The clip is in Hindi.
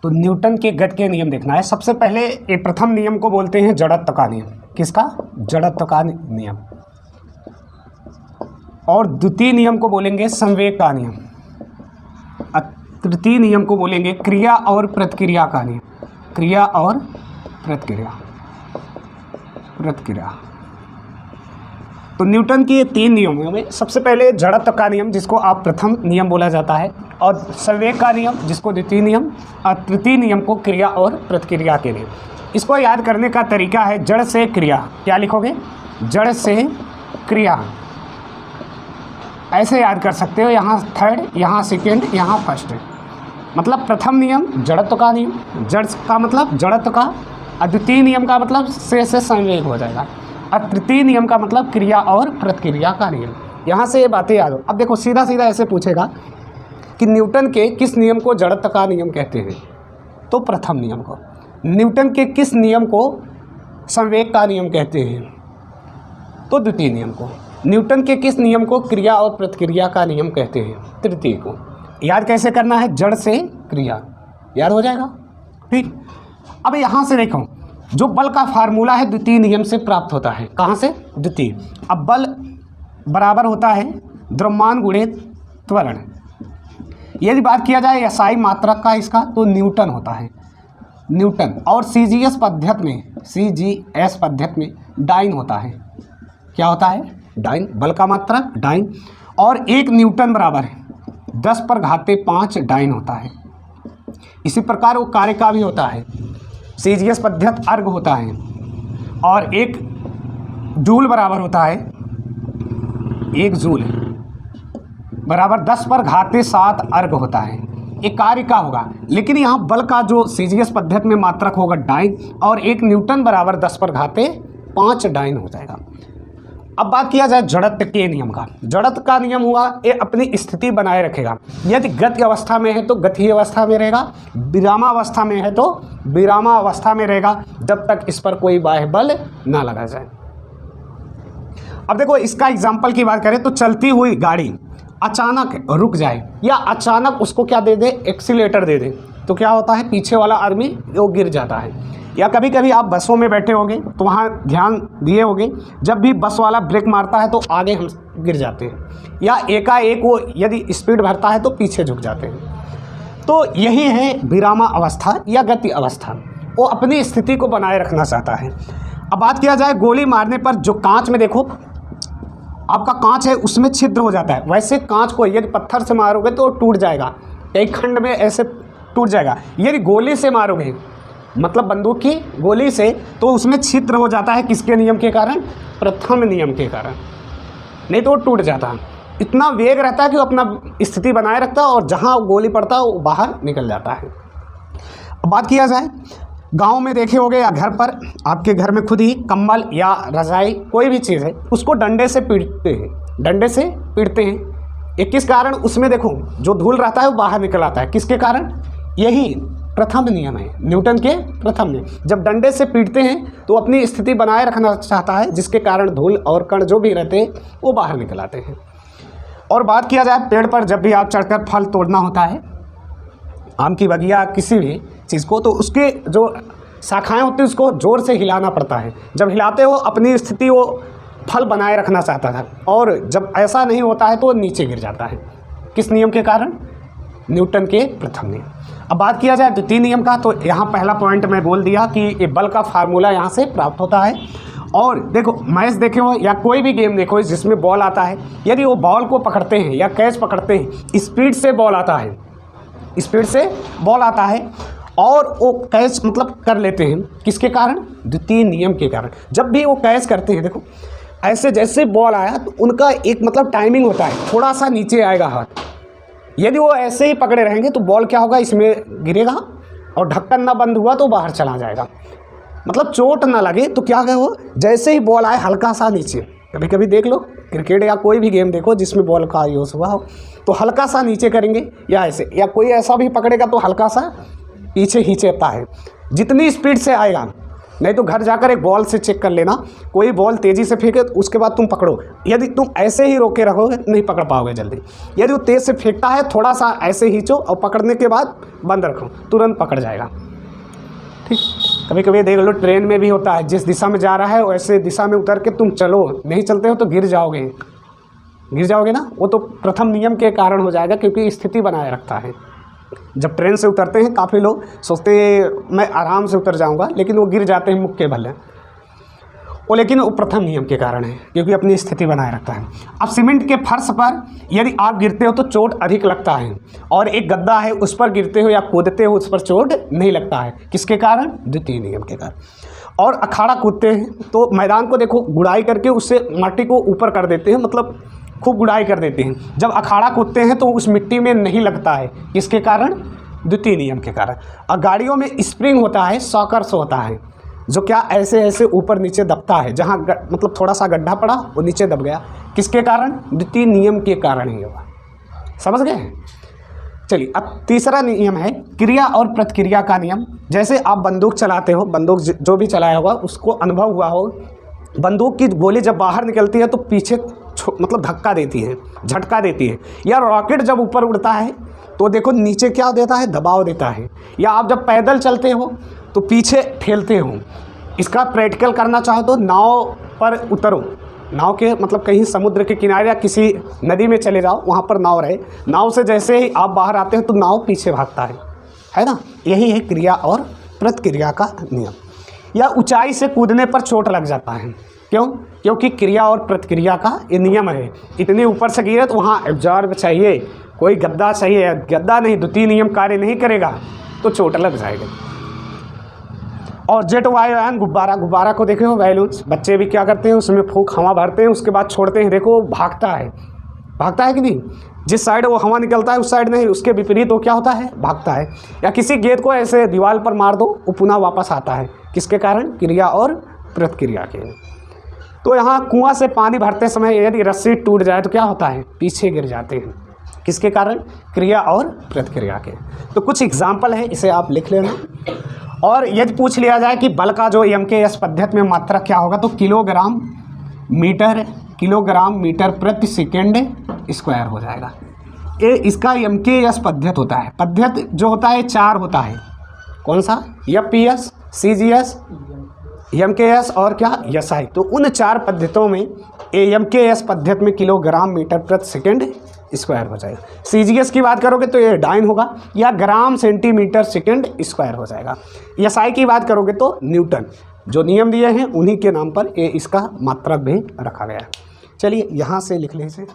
तो न्यूटन के गति के नियम देखना है। सबसे पहले ये प्रथम नियम को बोलते हैं जड़त्व का नियम। किसका? जड़त्व का नियम। और द्वितीय नियम को बोलेंगे संवेग का नियम। तृतीय नियम को बोलेंगे क्रिया और प्रतिक्रिया का नियम। क्रिया और प्रतिक्रिया। तो न्यूटन के ये 3 नियमों में सबसे पहले जड़त्व का नियम, जिसको आप प्रथम नियम बोला जाता है, और संवेग का नियम, जिसको द्वितीय नियम, और तृतीय नियम को क्रिया और प्रतिक्रिया के नियम। इसको याद करने का तरीका है जड़ से क्रिया। क्या लिखोगे? जड़ से क्रिया। ऐसे याद कर सकते हो, यहाँ थर्ड, यहाँ सेकेंड, यहाँ फर्स्ट। मतलब प्रथम नियम जड़त्व का नियम, जड़ का मतलब जड़त्व का, और द्वितीय नियम का मतलब से संवेग हो जाएगा, और तृतीय नियम का मतलब क्रिया और प्रतिक्रिया का नियम। यहाँ से ये बातें याद हो। अब देखो सीधा सीधा ऐसे पूछेगा कि न्यूटन के किस नियम को जड़त्व का नियम कहते हैं? तो प्रथम नियम को। न्यूटन के किस नियम को संवेग का नियम कहते हैं? तो द्वितीय नियम को। न्यूटन के किस नियम को क्रिया और प्रतिक्रिया का नियम कहते हैं? तृतीय को। याद कैसे करना है? जड़ से क्रिया। याद हो जाएगा। ठीक। अब यहाँ से देखो, जो बल का फार्मूला है द्वितीय नियम से प्राप्त होता है। कहाँ से? द्वितीय। अब बल बराबर होता है द्रव्यमान गुणे त्वरण। यदि बात किया जाए एसआई मात्रक का इसका, तो न्यूटन होता है, न्यूटन। और सीजीएस पद्धति में डाइन होता है। क्या होता है? डाइन। बल का मात्रक डाइन। और 1 न्यूटन बराबर है 10⁵ डाइन होता है। इसी प्रकार वो कार्य का भी होता है। सीजीएस पद्धति अर्ग होता है, और 1 जूल बराबर होता है, 1 जूल बराबर 10⁻7 अर्ग होता है। एक कार्य का होगा, लेकिन यहाँ बल का जो सीजीएस पद्धति में मात्रक होगा डाइन, और 1 न्यूटन बराबर 10⁵5 डाइन हो जाएगा। अब बात किया जाए जड़त्व के नियम का। जड़त्व का नियम हुआ ये अपनी स्थिति बनाए रखेगा। यदि गति अवस्था में है तो गति अवस्था में रहेगा, विरामावस्था में है तो विरामावस्था में रहेगा, जब तक इस पर कोई बाह्य बल ना लगा जाए। अब देखो इसका एग्जाम्पल की बात करें तो चलती हुई गाड़ी अचानक रुक जाए, या अचानक उसको क्या दे दे? एक्सीलेटर दे दे, तो क्या होता है? पीछे वाला आदमी वो गिर जाता है। या कभी कभी आप बसों में बैठे होंगे तो वहाँ ध्यान दिए होंगे, जब भी बस वाला ब्रेक मारता है तो आगे हम गिर जाते हैं, या एकाएक वो यदि स्पीड भरता है तो पीछे झुक जाते हैं। तो यही है विरामा अवस्था या गति अवस्था। वो अपनी स्थिति को बनाए रखना चाहता है। अब बात किया जाए गोली मारने पर जो कांच में देखो आपका कांच है उसमें छिद्र हो जाता है, वैसे कांच को यदि पत्थर से मारोगे तो टूट जाएगा, एक खंड में ऐसे टूट जाएगा। यदि गोली से मारोगे, मतलब बंदूक की गोली से, तो उसमें छिद्र हो जाता है। किसके नियम के कारण? प्रथम नियम के कारण, नहीं तो वो टूट जाता है। इतना वेग रहता है कि वो अपना स्थिति बनाए रखता है, और जहाँ गोली पड़ता है वो बाहर निकल जाता है। अब बात किया जाए गांव में देखे होंगे, या घर पर आपके घर में खुद ही कंबल या रजाई कोई भी चीज़ है उसको डंडे से पीटते हैं, डंडे से पीटते हैं। ये किस कारण? उसमें देखो जो धूल रहता है वो बाहर निकल आता है। किसके कारण? यही प्रथम नियम है, न्यूटन के प्रथम नियम। जब डंडे से पीटते हैं तो अपनी स्थिति बनाए रखना चाहता है, जिसके कारण धूल और कण जो भी रहते हैं वो बाहर निकल आते हैं। और बात किया जाए पेड़ पर जब भी आप चढ़कर फल तोड़ना होता है, आम की बगिया किसी भी चीज़ को, तो उसके जो शाखाएं होती हैं उसको ज़ोर से हिलाना पड़ता है। जब हिलाते हो अपनी स्थिति वो फल बनाए रखना चाहता था, और जब ऐसा नहीं होता है तो वो नीचे गिर जाता है। किस नियम के कारण? न्यूटन के प्रथम नियम। अब बात किया जाए द्वितीय नियम का, तो यहाँ पहला पॉइंट मैं बोल दिया कि ये बल का फार्मूला यहाँ से प्राप्त होता है। और देखो मैच देखे हो या कोई भी गेम देखो जिसमें बॉल आता है, यदि वो बॉल को पकड़ते हैं या कैच पकड़ते हैं, स्पीड से बॉल आता है, स्पीड से बॉल आता है, और वो कैच मतलब कर लेते हैं। किसके कारण? द्वितीय नियम के कारण। जब भी वो कैच करते हैं, देखो ऐसे जैसे बॉल आया तो उनका एक मतलब टाइमिंग होता है, थोड़ा सा नीचे आएगा हाथ। यदि वो ऐसे ही पकड़े रहेंगे तो बॉल क्या होगा? इसमें गिरेगा, और ढक्कन ना बंद हुआ तो बाहर चला जाएगा। मतलब चोट ना लगे तो क्या है, वो जैसे ही बॉल आए हल्का सा नीचे, कभी कभी देख लो क्रिकेट या कोई भी गेम देखो जिसमें बॉल का यूज़ हुआ हो, तो हल्का सा नीचे करेंगे, या ऐसे, या कोई ऐसा भी पकड़ेगा तो हल्का सा पीछे खींचता है। जितनी स्पीड से आएगा नहीं तो घर जाकर एक बॉल से चेक कर लेना, कोई बॉल तेज़ी से फेंके तो उसके बाद तुम पकड़ो, यदि तुम ऐसे ही रोके रखोगे नहीं पकड़ पाओगे जल्दी। यदि वो तेज़ से फेंकता है थोड़ा सा ऐसे खींचो और पकड़ने के बाद बंद रखो, तुरंत पकड़ जाएगा। ठीक, कभी कभी देख लो ट्रेन में भी होता है, जिस दिशा में जा रहा है वैसे दिशा में उतर के तुम चलो, नहीं चलते हो तो गिर जाओगे ना। वो तो प्रथम नियम के कारण हो जाएगा, क्योंकि स्थिति बनाए रखता है। जब ट्रेन से उतरते हैं काफ़ी लोग सोचते हैं मैं आराम से उतर जाऊंगा, लेकिन वो गिर जाते हैं मुक्के के बल, लेकिन वो प्रथम नियम के कारण है, क्योंकि अपनी स्थिति बनाए रखता है। अब सीमेंट के फर्श पर यदि आप गिरते हो तो चोट अधिक लगता है, और एक गद्दा है उस पर गिरते हो या कूदते हो उस पर चोट नहीं लगता है। किसके कारण? द्वितीय नियम के कारण। और अखाड़ा कूदते हैं तो मैदान को देखो गुड़ाई करके उससे माटी को ऊपर कर देते हैं, मतलब खूब गुड़ाई कर देते हैं। जब अखाड़ा कूदते हैं तो उस मिट्टी में नहीं लगता है, किसके कारण? द्वितीय नियम के कारण। और गाड़ियों में स्प्रिंग होता है, सॉकर्स होता है, जो क्या ऐसे ऐसे ऊपर नीचे दबता है, जहाँ मतलब थोड़ा सा गड्ढा पड़ा वो नीचे दब गया, किसके कारण? द्वितीय नियम के कारण ही होगा। समझ गए? चलिए, अब तीसरा नियम है क्रिया और प्रतिक्रिया का नियम। जैसे आप बंदूक चलाते हो, बंदूक जो भी चलाया होगा उसको अनुभव हुआ हो, बंदूक की गोली जब बाहर निकलती है तो पीछे मतलब धक्का देती है, झटका देती है। या रॉकेट जब ऊपर उड़ता है तो देखो नीचे क्या देता है? दबाव देता है। या आप जब पैदल चलते हो तो पीछे ठेलते हो। इसका प्रैक्टिकल करना चाहो तो नाव पर उतरो, नाव के मतलब कहीं समुद्र के किनारे या किसी नदी में चले जाओ, वहाँ पर नाव रहे, नाव से जैसे ही आप बाहर आते हो तो नाव पीछे भागता है ना। यही है क्रिया और प्रतिक्रिया का नियम। या ऊंचाई से कूदने पर चोट लग जाता है, क्यों? क्योंकि क्रिया और प्रतिक्रिया का ये नियम है। इतने ऊपर से गिरे तो वहाँ एब्जॉर्ब चाहिए, कोई गद्दा चाहिए, गद्दा नहीं, द्वितीय नियम कार्य नहीं करेगा तो चोट लग जाएगा। और जेट वायुयान गुब्बारा को देखे हो, बैलून्स, बच्चे भी क्या करते हैं उसमें फूंक हवा भरते हैं, उसके बाद छोड़ते हैं, देखो भागता है कि नहीं? जिस साइड वो हवा निकलता है उस साइड नहीं, उसके विपरीत वो क्या होता है? भागता है। या किसी गेंद को ऐसे दीवार पर मार दो वो पुनः वापस आता है, किसके कारण? क्रिया और प्रतिक्रिया के। तो यहाँ कुआं से पानी भरते समय यदि रस्सी टूट जाए तो क्या होता है? पीछे गिर जाते हैं, किसके कारण? क्रिया और प्रतिक्रिया के। तो कुछ एग्जाम्पल है, इसे आप लिख लेना। और यदि पूछ लिया जाए कि बल का जो MKS पद्धति में मात्रा क्या होगा तो किलोग्राम मीटर प्रति सेकेंड स्क्वायर हो जाएगा। ये इसका MKS पद्धति होता है। पद्धति जो होता है 4 होता है, कौन सा? FPS, CGS, MKS और क्या? SI। तो उन 4 पद्धतियों में MKS पद्धति में किलोग्राम मीटर प्रति सेकेंड स्क्वायर हो जाएगा। CGS की बात करोगे तो ये डाइन होगा, या ग्राम सेंटीमीटर सेकेंड स्क्वायर हो जाएगा। SI की बात करोगे तो न्यूटन। जो नियम दिए हैं उन्हीं के नाम पर ये इसका मात्रक भी रखा गया है। चलिए यहाँ से लिख लें इसे।